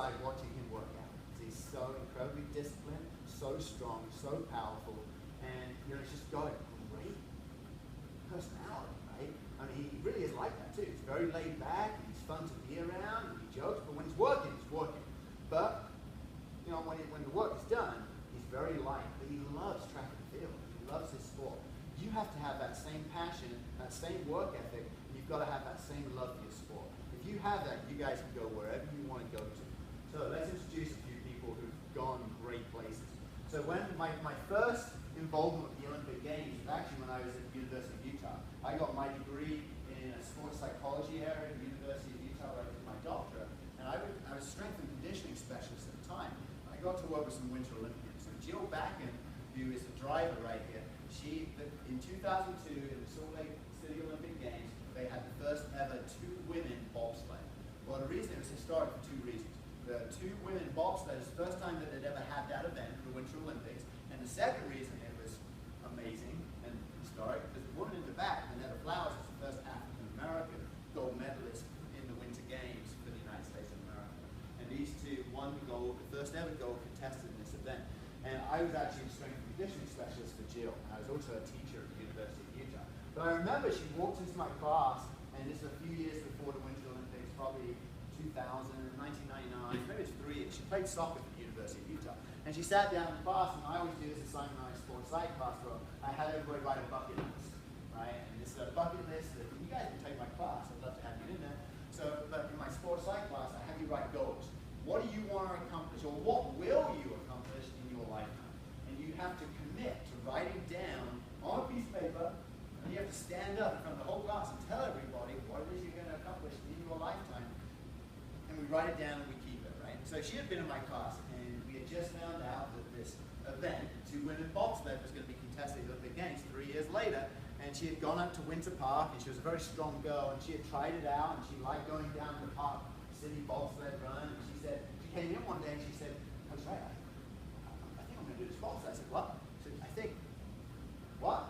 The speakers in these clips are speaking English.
inside watching him work out. He's so incredibly disciplined, so strong, so powerful, and he's just got a great personality, right? I mean, he really is like that too. He's very laid back, and he's fun to be around, and he jokes, but when he's working, he's working. But, when the work is done, he's very light, but he loves track and field. He loves his sport. You have to have that same passion, that same work ethic, and you've got to have that same love for your sport. If you have that, you guys can go wherever you want to go to. So let's introduce a few people who've gone great places. So when my first involvement with the Olympic Games was actually when I was at the University of Utah. I got my degree in a sports psychology area at the University of Utah where I did my doctorate, and I was a strength and conditioning specialist at the time. I got to work with some Winter Olympians. So Jill Backen, who is the driver right here, in 2002 in the Salt Lake City Olympic Games, they had the first ever 2 women bobsled. Well, the reason it was historic for 2 reasons. The 2 women bobsled is the first time that they'd ever had that event for the Winter Olympics, and the second reason it was amazing and historic because the woman in the back, Annetta Flowers, was the first African American gold medalist in the Winter Games for the United States of America. And these 2 won the gold, the first ever gold contested in this event. And I was actually a strength and conditioning specialist for Jill, and I was also a teacher at the University of Utah. But I remember she walked into my class, and this is a few years before the Winter Olympics, probably 2000, 1999, maybe it's 3 years. She played soccer for the University of Utah. And she sat down in class, and I always do this assignment on a sports psych class where I had everybody write a bucket list, right? And this is a bucket list that you guys can take my class. I'd love to have you in there. So, but in my sports psych class, I have you write goals. What do you want to accomplish, or what will you accomplish in your lifetime? And you have to commit to writing down on a piece of paper, and you have to stand up in front of the whole class and tell everybody what it is you're going to accomplish in your lifetime. And we write it down and we keep it, right? So she had been in my class, and we had just found out that this event, 2 women bobsled, was going to be contested at the Olympic Games 3 years later. And she had gone up to Winter Park, and she was a very strong girl, and she had tried it out, and she liked going down the park city bobsled run. And she came in one day and she said, "Coach Wright, I think I'm going to do this bobsled." I said, "What?" She said, "I think." "What?"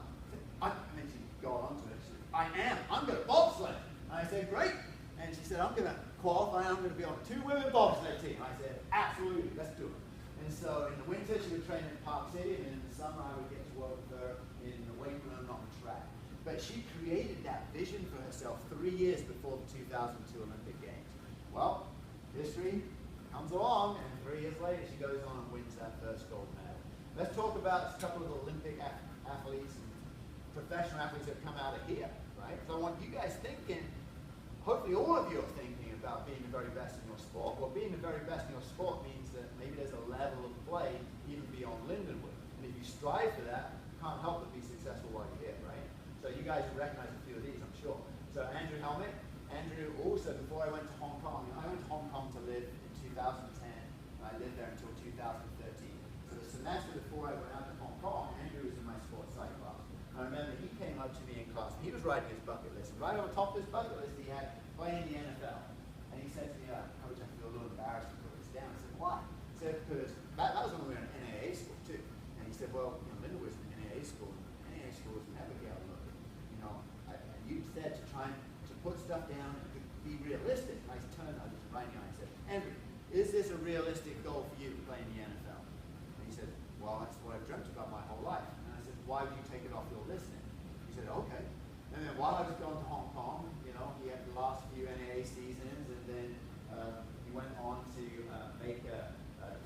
And then she got onto it. She said, I'm going to bobsled." And I said, "Great." And she said, "I'm going to qualify, I'm going to be on the 2 women bobsled team." I said, "Absolutely, let's do it." And so in the winter, she would train in Park City, and in the summer, I would get to work with her in the weight room on the track. But she created that vision for herself 3 years before the 2002 Olympic Games. Well, history comes along, and 3 years later, she goes on and wins that first gold medal. Let's talk about a couple of the Olympic athletes and professional athletes that come out of here, right? So I want you guys thinking, hopefully all of you are thinking about being the very best in your sport. Well, being the very best in your sport means that maybe there's a level of play even beyond Lindenwood. And if you strive for that, you can't help but be successful while you're here, right? So you guys will recognize a few of these, I'm sure. So Andrew Helmick. Andrew also, before I went to Hong Kong, I went to Hong Kong to live in 2010. I lived there until 2013. So the semester before I went out to Hong Kong, Andrew was in my sports psych class. And I remember he came up to me in class, and he was writing his bucket list. And right on top of his bucket list, he had playing the NFL. And he said to me, "Coach, I feel a little embarrassed to put this down." I said, "Why?" He said, "Because that was when we were in NAA school too." And he said, "Well, Linda was in NAA school. NAA schools never get a look. And you said to try to put stuff down and to be realistic." And I turned, I was right now, and I said, "Andrew, is this a realistic goal for you to play in the NFL?" And he said, "Well, that's what I've dreamt about my whole life." And I said, "Why would you take it off your list then?" He said, "Okay." And then while I was going to Hong Kong, he had the last few NAA seasons, and then he went on to make a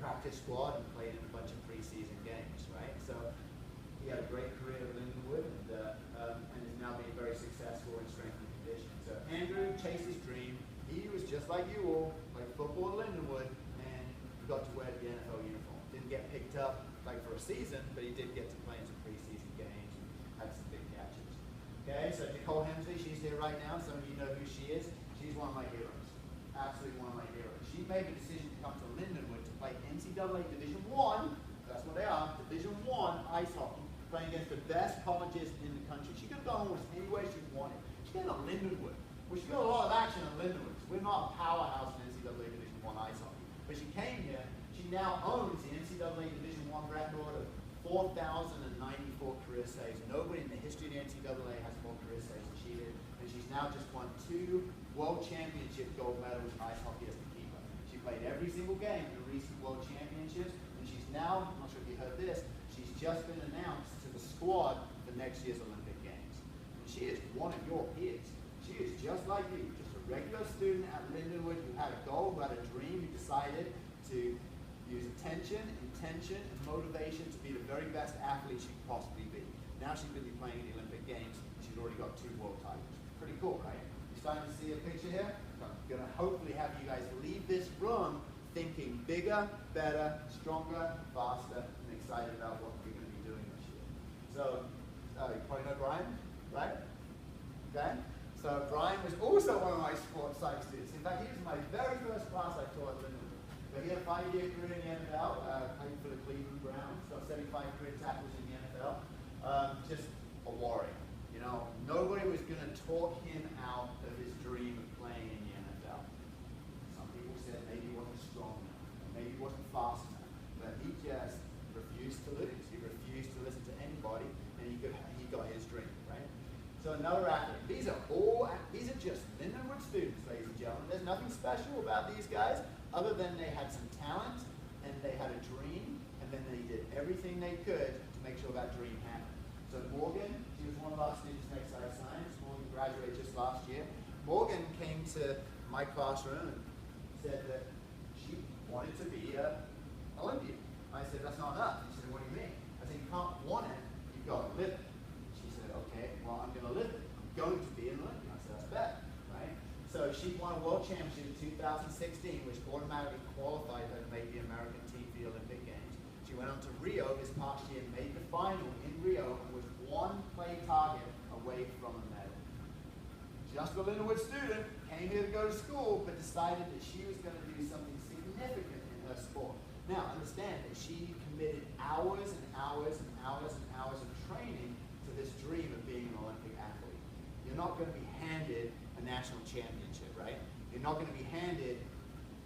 practice squad and played in a bunch of preseason games, right? So he had a great career at Lindenwood, and is now being very successful in strength and conditioning. So Andrew chased his dream. He was just like you all, like football at Lindenwood, and he got to wear the NFL uniform. Didn't get picked up for a season, but he did get to play in some preseason games and had some big catches. Okay, so Nicole Hemsley, she's here right now. Some of you know who she is. She's one of my heroes. Absolutely one of my heroes. She made the decision to come to Lindenwood to play NCAA Division I, that's what they are, Division I ice hockey, playing against the best colleges in the country. She could have gone almost anywhere she wanted. She came to Lindenwood. Well, she got a lot of action in Lindenwood. We're not a powerhouse in NCAA Division I ice hockey. But she came here. She now owns the NCAA Division I record of 4,094 career saves. Nobody in the history of the NCAA has more career saves than she did. And she's now just won 2 World Championship gold medals in ice hockey as the keeper. She played played every single game in the recent World Championships, and she's now, I'm not sure if you heard this, she's just been announced to the squad for next year's Olympic Games. And she is one of your peers. She is just like you, just a regular student at Lindenwood who had a goal, who had a dream, who decided to use attention, intention, and motivation to be the very best athlete she could possibly be. Now she's going to be playing in the Olympic Games. She's already got 2 world titles. Pretty cool, right? You're starting to see a picture here? I'm going to hopefully have you guys leave this room thinking bigger, better, stronger, faster, and excited about what we're going to be doing this year. So, you probably know Brian, right? Okay? So Brian was also one of my sports science students. In fact, he was my very first class I taught at Lindenwood. But he had a 5-year career in the NFL, played for the Cleveland Browns, got 75 career tackles in the NFL. Just a warrior. You know, nobody was going to talk him out of his dream of playing in the NFL. Some people said maybe he wasn't strong enough, maybe he wasn't fast enough, but he just refused to lose. He refused to listen to anybody, and he got his dream, right? So another athlete. These are just Lindenwood students, ladies and gentlemen. There's nothing special about these guys other than they had some talent and they had a dream, and then they did everything they could to make sure that dream happened. So Morgan, she was one of our students in exercise science. Morgan graduated just last year. Morgan came to my classroom and said that she wanted to be an Olympian. I said, that's not enough. She said, what do you mean? I said, you can't want it, you've got to live it. She said, okay, well, I'm going to live it. I'm going to be an Olympian. I said, that's better, right? So she won a world championship in 2016, which automatically qualified her to make the American team for the Olympic Games. She went on to Rio this past year, made the final in Rio, and was 1 play target away from a medal. Just a Lindenwood student, came here to go to school, but decided that she was going to do something significant in her sport. Now, understand that she committed hours and hours and hours and hours of training to this dream of being an Olympic athlete. You're not going to be handed a national championship, right? You're not going to be handed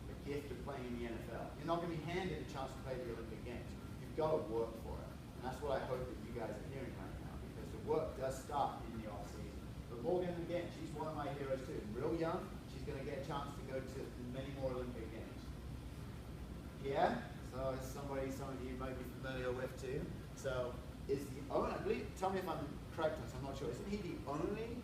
a gift of playing in the NFL. You're not going to be handed a chance to play the Olympic Games. You've got to work for it. And that's what I hope that you guys are hearing right now, because the work does start in the off-season. But Morgan, again, she's one of my heroes too. Real young, she's going to get a chance to go to many more Olympic Games. Yeah? So it's somebody some of you might be familiar with too. So is the only, I believe, tell me if I'm correct, I'm not sure, isn't he the only,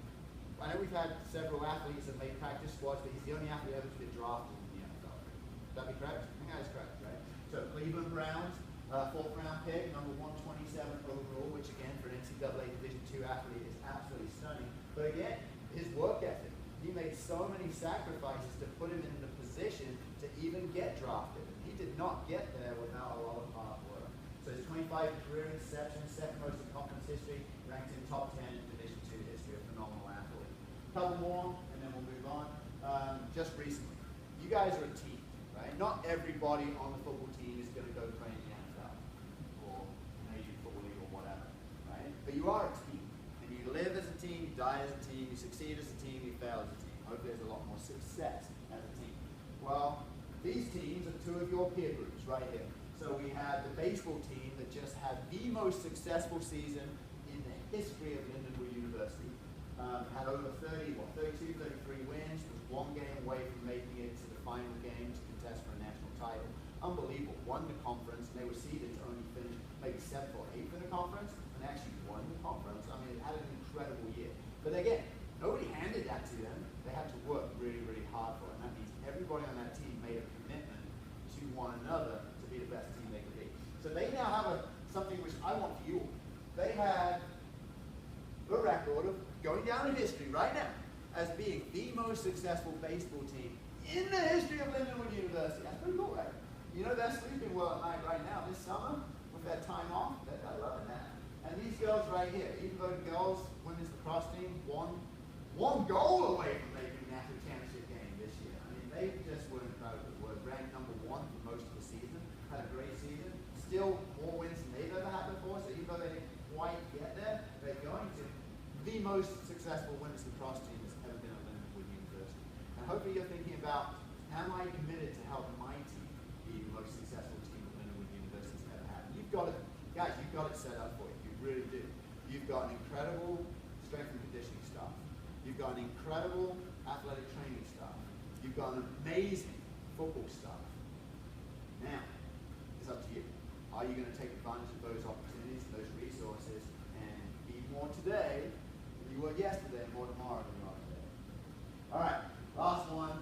I know we've had several athletes that made practice squads, but he's the only athlete ever to get drafted in the NFL. Would that be correct? I think that is correct, right? So Cleveland Browns, 4th round pick, number 127 overall, which again for an NCAA Division II athlete is absolutely stunning. But again, his work ethic. He made so many sacrifices to put him in the position to even get drafted. He did not get there without a lot of hard work. So his 25 career interceptions, second most in conference history, ranked in top 10 in Division II history, a phenomenal athlete. A couple more, and then we'll move on. Just recently, you guys are a team, right? Not everybody on the football team is going to go play in the NFL or Canadian Football League or whatever, right? But you are a team, and you live as a team, you die as a team, you succeed as a team, you fail as a team. Hopefully there's a lot more success as a team. Well, these teams are 2 of your peer groups right here. So we had the baseball team that just had the most successful season in the history of Lindenwood University. Had over 32, 33 wins, was 1 game away from making it to the final game to contest for a national title. Unbelievable. Won the conference, and they were seeded to only finish maybe 7th or 8th in the conference, and they actually won the conference. I mean, it had an incredible year. But again, nobody handed that to them. They had to work really, really hard for it. And that means everybody on that team made a commitment to one another to be the best team they could be. So they now have something which I want for you all. They had a record of going down in history right now as being the most successful baseball team in the history of Lindenwood University. That's pretty cool, right? You know, they're sleeping well at night right now this summer with their time off. They're loving that. And these girls right here, even though the girls, women's lacrosse team, won 1 goal away from making the national championship game this year. I mean, they just were incredible. Were ranked number 1 for most of the season. Had a great season. Still more wins than they've ever had before. So even though they didn't quite get there, they're going to. The most successful women's lacrosse team that's ever been at Lindenwood University. And hopefully you're thinking about, am I committed to help my team be the most successful team that Lindenwood University's ever had? You've got it, guys, you've got it set up for you. You really do. You've got an incredible strength and conditioning staff. You've got an incredible athletic training staff. You've got an amazing football staff. Now, it's up to you. Are you going to take advantage of those opportunities, those resources, and be more today than you were yesterday, and more tomorrow than you are today? All right, last one.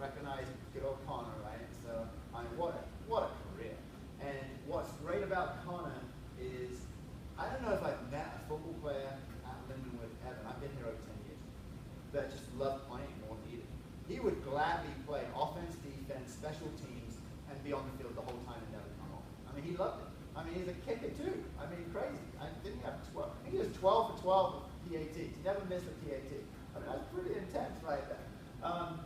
Recognize good old Connor, right? So, what a career. And what's great about Connor is, I don't know if I've met a football player at Lindenwood ever. I've been here over 10 years. That just loved playing more than he did. He would gladly play offense, defense, special teams, and be on the field the whole time and never come off. I mean, he loved it. I mean, he's a kicker too. I mean, crazy. I think he was 12 for 12 with PATs. He never missed a PAT. I mean, that's pretty intense right there.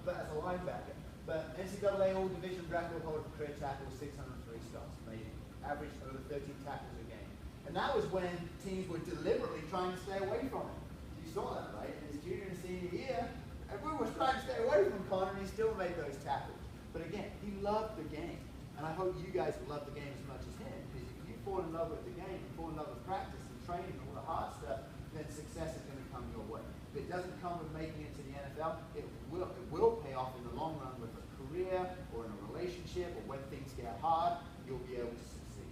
But as a linebacker. But NCAA All-Division record holder for career tackles, 603 stops. Amazing. Averaged over 13 tackles a game. And that was when teams were deliberately trying to stay away from him. You saw that, right? In his junior and senior year, everyone was trying to stay away from Connor, and he still made those tackles. But again, he loved the game. And I hope you guys love the game as much as him. Because if you fall in love with the game, you fall in love with practice and training and all the hard stuff, then success is going to come your way. If it doesn't come with making it to the NFL, it will pay off in the long run with a career or in a relationship, or when things get hard, you'll be able to succeed.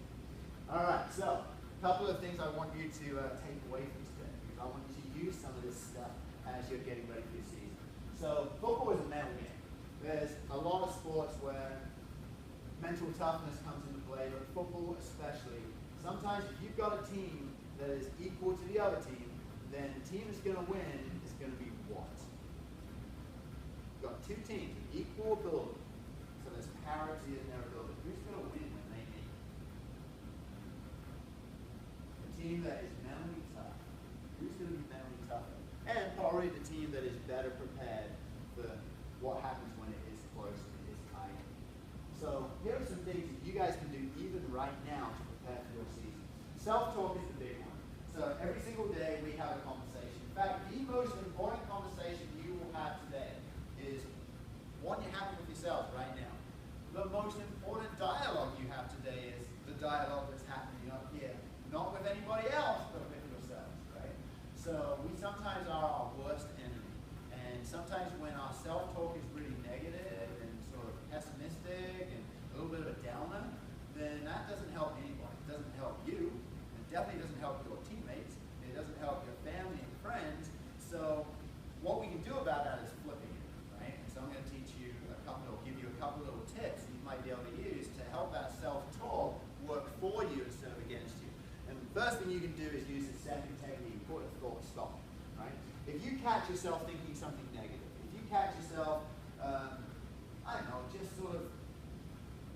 All right, so a couple of things I want you to take away from today, because I want you to use some of this stuff as you're getting ready for your season. So football is a mental game. There's a lot of sports where mental toughness comes into play, but football especially. Sometimes if you've got a team that is equal to the other team, then the team that's going to win is going to be what? You've got two teams of equal ability. So there's parity in their ability. Who's going to win when they meet? The team that is mentally tough. Who's going to be mentally tougher? And probably the team that is better prepared for what happens when it is close and it is tight. So here are some things that you guys can do even right now to prepare for your season. Self-talk is the big one. So every single day we have a conversation. In fact, the most important conversation you will have today is one you're having with yourself right now. The most important dialogue you have today is the dialogue that's happening up here. Not with anybody else, but with yourselves, right? So we sometimes are our worst enemy. And sometimes when our self-talk is really negative and sort of pessimistic and a little bit of a downer, then that doesn't help anybody. It doesn't help you. It definitely doesn't help your teammates. It doesn't help your family and friends. So what we can do about that is flipping it, right? And so I'm going to teach you give you a couple little tips that you might be able to use to help that self-talk work for you instead of against you. And the first thing you can do is use the second technique, called a thought stop, right? If you catch yourself thinking something negative, if you catch yourself, I don't know, just sort of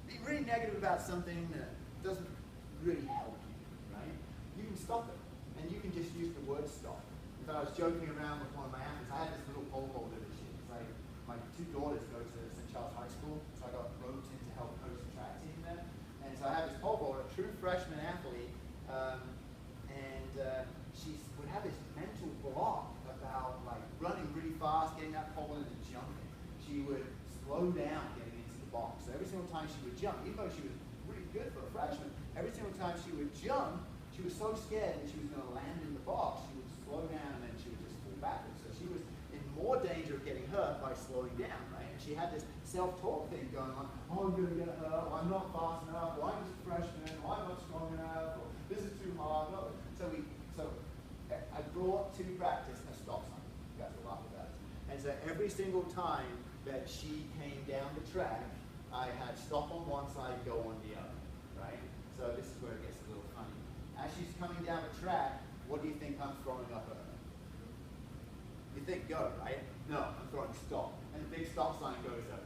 being really negative about something that doesn't really help you, right? You can stop it, and you can just use the word stop. In fact, I was joking around with one of my athletes. I had this little pole vaulter this year. It's like my two daughters go to St. Charles High School, so I got roped in to help coach the track team there. And so I have this pole vaulter, a true freshman athlete, and she would have this mental block about like running really fast, getting that pole and then jumping. She would slow down getting into the box. So every single time she would jump, even though she was really good for a freshman, every single time she would jump, she was so scared that she was going to land in the box, she would slow down and then she would just fall backwards. So she was in more danger of getting hurt by slowing down, right? And she had this self-talk thing going on. Oh, I'm going to get hurt. Or I'm not fast enough. Or I'm just a freshman. Or I'm not strong enough. Or this is too hard. So I brought to practice a stop sign. You guys will laugh at that. And so every single time that she came down the track, I had stop on one side, go on the other, right? So this is where it gets a little funny. As she's coming down the track, what do you think I'm throwing up at her? You think go, right? No, I'm throwing stop. And the big stop sign goes up.